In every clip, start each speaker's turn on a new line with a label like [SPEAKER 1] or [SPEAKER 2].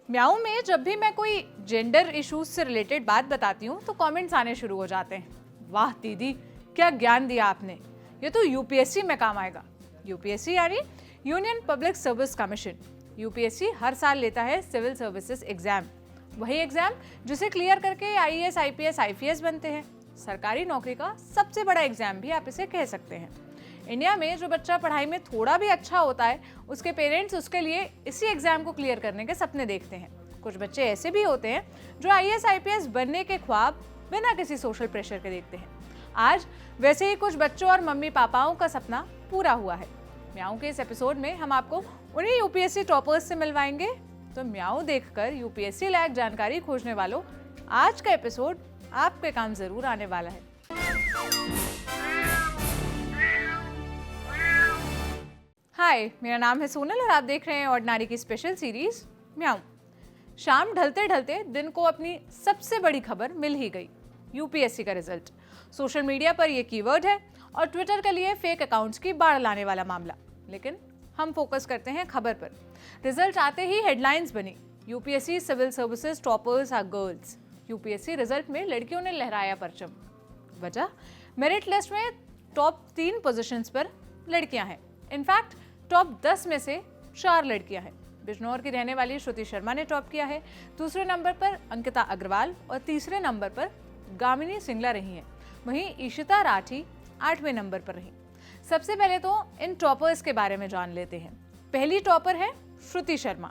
[SPEAKER 1] म्याऊ में जब भी मैं कोई जेंडर इश्यूज से रिलेटेड बात बताती हूँ तो कमेंट्स आने शुरू हो जाते हैं। वाह दीदी, क्या ज्ञान दिया आपने, ये तो यूपीएससी में काम आएगा। यूपीएससी यानी union public service commission. UPSC हर साल लेता है सिविल सर्विसेज एग्जाम, वही एग्जाम जिसे क्लियर करके आईएएस, आईपीएस, आईपीएस बनते हैं। सरकारी नौकरी का सबसे बड़ा एग्जाम भी आप इसे कह सकते हैं। इंडिया में जो बच्चा पढ़ाई में थोड़ा भी अच्छा होता है, उसके पेरेंट्स उसके लिए इसी एग्जाम को क्लियर करने के सपने देखते हैं। कुछ बच्चे ऐसे भी होते हैं जो आईएएस, आईपीएस बनने के ख्वाब बिना किसी सोशल प्रेशर के देखते हैं। आज वैसे ही कुछ बच्चों और मम्मी पापाओं का सपना पूरा हुआ है। म्याऊ के इस एपिसोड में हम आपको उन्हीं यूपीएससी टॉपर्स से मिलवाएंगे। तो म्याऊ देखकर यूपीएससी लायक जानकारी खोजने वालों, आज का एपिसोड आपके काम जरूर आने वाला है। हाय, मेरा नाम है सोनल और आप देख रहे हैं ऑर्डिनरी की स्पेशल सीरीज म्याऊ। शाम ढलते ढलते दिन को अपनी सबसे बड़ी खबर मिल ही गई, यूपीएससी का रिजल्ट। सोशल मीडिया पर यह कीवर्ड है और ट्विटर के लिए फेक अकाउंट्स की बाढ़ लाने वाला मामला। लेकिन हम फोकस करते हैं खबर पर। रिजल्ट आते ही हेडलाइंस बनी, UPSC civil services toppers are girls. UPSC result में लड़कियों ने लहराया परचम। वजह, मेरिट लिस्ट में टॉप 3 पोजीशंस पर लड़कियां हैं। इनफैक्ट टॉप 10 में से 4 लड़कियां हैं। बिजनौर की रहने वाली श्रुति शर्मा ने टॉप किया है, दूसरे नंबर पर अंकिता अग्रवाल और तीसरे नंबर पर गामिनी सिंगला रही हैं। वहीं ईशिता राठी 8वें नंबर पर रही। सबसे पहले तो इन टॉपर्स के बारे में जान लेते हैं। पहली टॉपर है श्रुति शर्मा,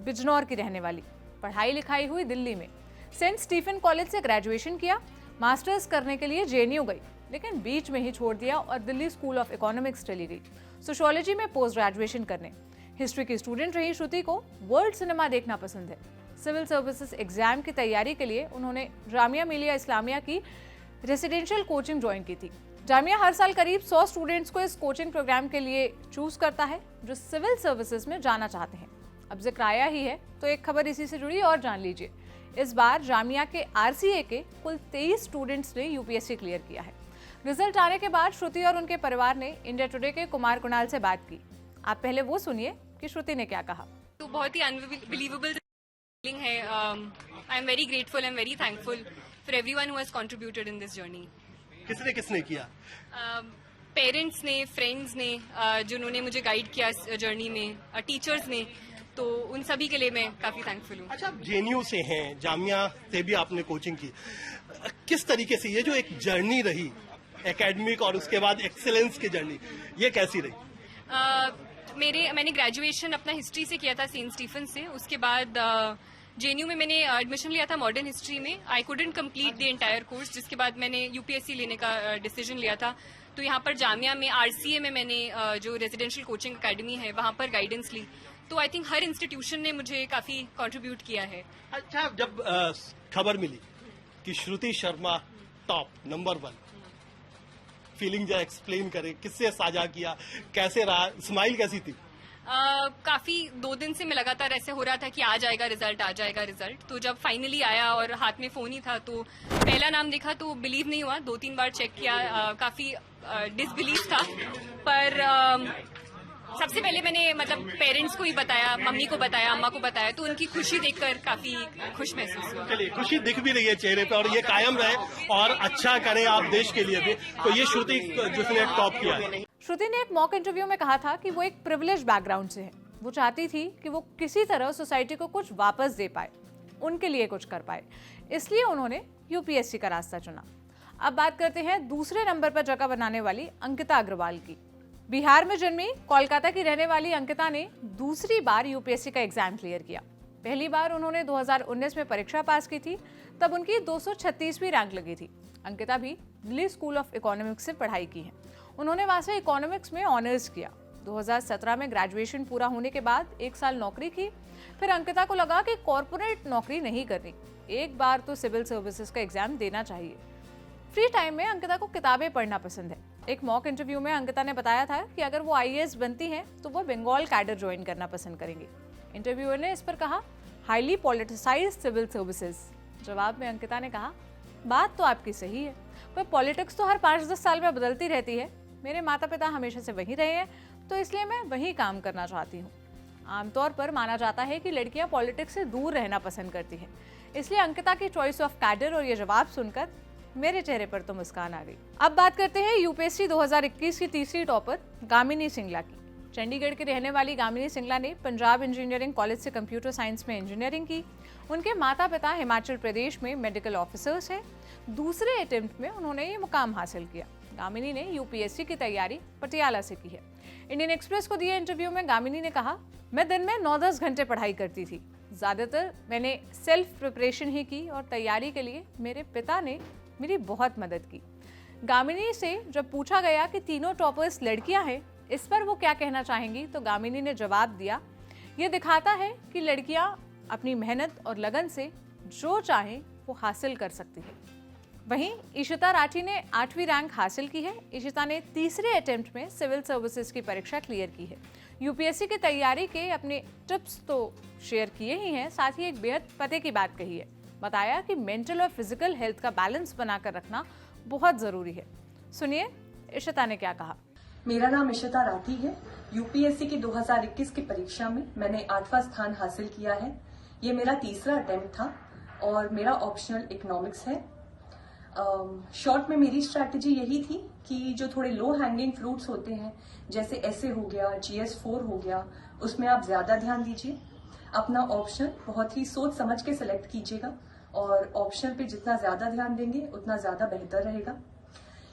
[SPEAKER 1] बिजनौर की रहने वाली। पढ़ाई लिखाई हुई दिल्ली में, सेंट स्टीफन कॉलेज से ग्रेजुएशन किया। मास्टर्स करने के लिए जेएनयू गई, लेकिन बीच में ही छोड़ दिया और दिल्ली स्कूल ऑफ इकोनॉमिक्स चली गई सोशियोलॉजी में पोस्ट ग्रेजुएशन करने। हिस्ट्री की स्टूडेंट रही श्रुति को वर्ल्ड सिनेमा देखना पसंद है। सिविल सर्विसेज एग्जाम की तैयारी के लिए उन्होंने जामिया मिलिया इस्लामिया की रेसिडेंशियल कोचिंग ज्वाइन की थी। जामिया हर साल करीब 100 स्टूडेंट्स को इस कोचिंग प्रोग्राम के लिए चूज करता है जो सिविल सर्विसेज में जाना चाहते हैं। अब जिक्र आया ही है तो एक खबर इसी से जुड़ी और जान लीजिए। इस बार जामिया के आरसीए के कुल 23 स्टूडेंट्स ने यूपीएससी क्लियर किया है। रिजल्ट आने के बाद श्रुति और उनके परिवार ने इंडिया टुडे के कुमार कुणाल से बात की। आप पहले वो सुनिए कि श्रुति ने क्या कहा।
[SPEAKER 2] तो बहुत ही अनबिलीवेबल फीलिंग है। I am very grateful, I am very thankful for everyone who has contributed in this journey.
[SPEAKER 3] किसने किया?
[SPEAKER 2] पेरेंट्स ने, फ्रेंड्स ने, जिन्होंने मुझे गाइड किया जर्नी में, टीचर्स ने, तो उन सभी के लिए मैं काफी थैंकफुल हूँ।
[SPEAKER 3] अच्छा, आप जेएनयू से हैं, जामिया से भी आपने कोचिंग की, किस तरीके से ये जो एक जर्नी रही एकेडमिक और उसके बाद एक्सेलेंस की जर्नी, ये कैसी रही?
[SPEAKER 2] मैंने ग्रेजुएशन अपना हिस्ट्री से किया था सेंट स्टीफन से। उसके बाद जेएनयू में मैंने एडमिशन लिया था मॉडर्न हिस्ट्री में। I couldn't complete the entire course, जिसके बाद मैंने यूपीएससी लेने का डिसीजन लिया था। तो यहाँ पर जामिया में आरसीए में मैंने जो रेजिडेंशियल कोचिंग अकेडमी है वहाँ पर गाइडेंस ली। तो आई थिंक हर इंस्टीट्यूशन ने मुझे काफी कंट्रीब्यूट किया है।
[SPEAKER 3] अच्छा, जब खबर मिली कि श्रुति शर्मा टॉप नंबर 1, फीलिंग जो एक्सप्लेन करें, किससे साझा किया, कैसे रहा, स्माइल कैसी थी?
[SPEAKER 2] काफी 2 दिन से मैं लगातार ऐसे हो रहा था कि आ जाएगा रिजल्ट। तो जब फाइनली आया और हाथ में फोन ही था तो पहला नाम देखा तो बिलीव नहीं हुआ। 2-3 बार चेक किया, काफी डिसबिलीव था। पर सबसे पहले मैंने पेरेंट्स को ही बताया, मम्मी को बताया, अम्मा को बताया, तो उनकी खुशी देखकर काफी खुश महसूस हुआ।
[SPEAKER 3] चलिए, खुशी दिख भी रही है चेहरे पे और ये कायम रहे और अच्छा करें आप देश के लिए भी। तो ये श्रुति जिसने टॉप किया है।
[SPEAKER 1] श्रुति ने एक मॉक इंटरव्यू में कहा था कि वो एक प्रिविलेज बैकग्राउंड से है। वो चाहती थी कि वो किसी तरह सोसाइटी को कुछ वापस दे पाए, उनके लिए कुछ कर पाए, इसलिए उन्होंने यूपीएससी का रास्ता चुना। अब बात करते हैं दूसरे नंबर पर जगह बनाने वाली अंकिता अग्रवाल की। बिहार में जन्मी कोलकाता की रहने वाली अंकिता ने दूसरी बार यूपीएससी का एग्जाम क्लियर किया। पहली बार उन्होंने 2019 में परीक्षा पास की थी, तब उनकी 236वीं रैंक लगी थी। अंकिता भी दिल्ली स्कूल ऑफ इकोनॉमिक्स से पढ़ाई की है। उन्होंने वहां से इकोनॉमिक्स में ऑनर्स किया। 2017 में ग्रेजुएशन पूरा होने के बाद 1 साल नौकरी की। फिर अंकिता को लगा कि कॉर्पोरेट नौकरी नहीं करनी, एक बार तो सिविल सर्विसेज का एग्जाम देना चाहिए। फ्री टाइम में अंकिता को किताबें पढ़ना पसंद है। एक मॉक इंटरव्यू में अंकिता ने बताया था कि अगर वो आईएएस बनती हैं तो वो बंगाल कैडर ज्वाइन करना पसंद करेंगी। इंटरव्यूअर ने इस पर कहा, हाईली पॉलिटिसाइज्ड सिविल सर्विसेज। जवाब में अंकिता ने कहा, बात तो आपकी सही है, पर पॉलिटिक्स तो हर 5-10 साल में बदलती रहती है। मेरे माता पिता हमेशा से वहीं रहे हैं, तो इसलिए मैं वहीं काम करना चाहती हूँ। आमतौर पर माना जाता है कि लड़कियां पॉलिटिक्स से दूर रहना पसंद करती हैं, इसलिए अंकिता की चॉइस ऑफ कैडर और ये जवाब सुनकर मेरे चेहरे पर तो मुस्कान आ गई। अब बात करते हैं यूपीएससी 2021 की तीसरी टॉपर गामिनी सिंगला की। चंडीगढ़ की रहने वाली गामिनी सिंगला ने पंजाब इंजीनियरिंग कॉलेज से कंप्यूटर साइंस में इंजीनियरिंग की। उनके माता पिता हिमाचल प्रदेश में मेडिकल ऑफिसर्स हैं। दूसरे अटेम्प्ट में उन्होंने ये मुकाम हासिल किया। गामिनी ने यूपीएससी की तैयारी पटियाला से की है। इंडियन एक्सप्रेस को दिए इंटरव्यू में गामिनी ने कहा, मैं दिन में 9-10 घंटे पढ़ाई करती थी। ज़्यादातर मैंने सेल्फ प्रिपरेशन ही की और तैयारी के लिए मेरे पिता ने मेरी बहुत मदद की। गामिनी से जब पूछा गया कि तीनों टॉपर्स लड़कियां हैं, इस पर वो क्या कहना चाहेंगी, तो गामिनी ने जवाब दिया, ये दिखाता है कि लड़कियां अपनी मेहनत और लगन से जो चाहें वो हासिल कर सकती है। वहीं इशिता राठी ने 8वीं रैंक हासिल की है। इशिता ने तीसरे अटेम्प्ट में सिविल सर्विसेज की परीक्षा क्लियर की है। यूपीएससी की तैयारी के अपने टिप्स तो शेयर किए ही हैं, साथ ही एक बेहद पते की बात कही है। बताया कि मेंटल और फिजिकल हेल्थ का बैलेंस बनाकर रखना बहुत ज़रूरी है। सुनिए इशिता ने क्या कहा।
[SPEAKER 4] मेरा नाम इशिता राठी है। यूपीएससी की 2021 की परीक्षा में मैंने 8वां स्थान हासिल किया है। ये मेरा तीसरा अटेम्प्ट था और मेरा ऑप्शनल इकोनॉमिक्स है। शॉर्ट में मेरी स्ट्रैटेजी यही थी कि जो थोड़े लो हैंगिंग फ्रूट्स होते हैं, जैसे ऐसे हो गया, GS4 हो गया, उसमें आप ज्यादा ध्यान दीजिए। अपना ऑप्शन बहुत ही सोच समझ के सिलेक्ट कीजिएगा और ऑप्शन पे जितना ज्यादा ध्यान देंगे उतना ज्यादा बेहतर रहेगा।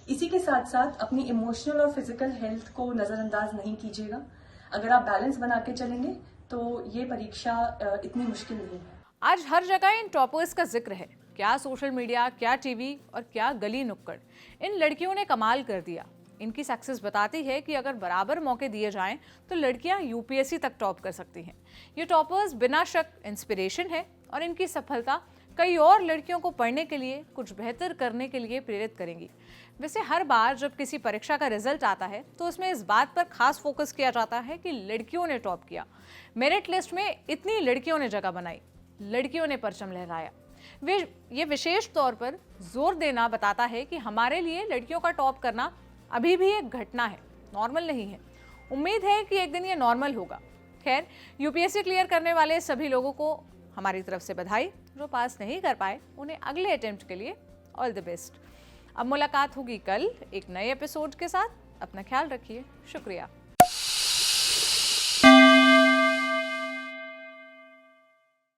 [SPEAKER 4] इसी के साथ साथ अपनी इमोशनल और फिजिकल हेल्थ को नजरअंदाज नहीं कीजिएगा। अगर आप बैलेंस बना के चलेंगे तो ये परीक्षा इतनी मुश्किल नहीं है।
[SPEAKER 1] आज हर जगह इन टॉपर्स का जिक्र है, क्या सोशल मीडिया, क्या टीवी और क्या गली नुक्कड़। इन लड़कियों ने कमाल कर दिया। इनकी सक्सेस बताती है कि अगर बराबर मौके दिए जाएं तो लड़कियां यूपीएससी तक टॉप कर सकती हैं। ये टॉपर्स बिना शक इंस्पिरेशन है और इनकी सफलता कई और लड़कियों को पढ़ने के लिए, कुछ बेहतर करने के लिए प्रेरित करेंगी। वैसे हर बार जब किसी परीक्षा का रिजल्ट आता है तो उसमें इस बात पर खास फोकस किया जाता है कि लड़कियों ने टॉप किया, मेरिट लिस्ट में इतनी लड़कियों ने जगह बनाई, लड़कियों ने परचम लहराया। ये विशेष तौर पर जोर देना बताता है कि हमारे लिए लड़कियों का टॉप करना अभी भी एक घटना है, नॉर्मल नहीं है। उम्मीद है कि एक दिन ये नॉर्मल होगा। खैर, यूपीएससी क्लियर करने वाले सभी लोगों को हमारी तरफ से बधाई। जो पास नहीं कर पाए उन्हें अगले अटेम्प्ट के लिए ऑल द बेस्ट। अब मुलाकात होगी कल एक नए एपिसोड के साथ। अपना ख्याल रखिए। शुक्रिया।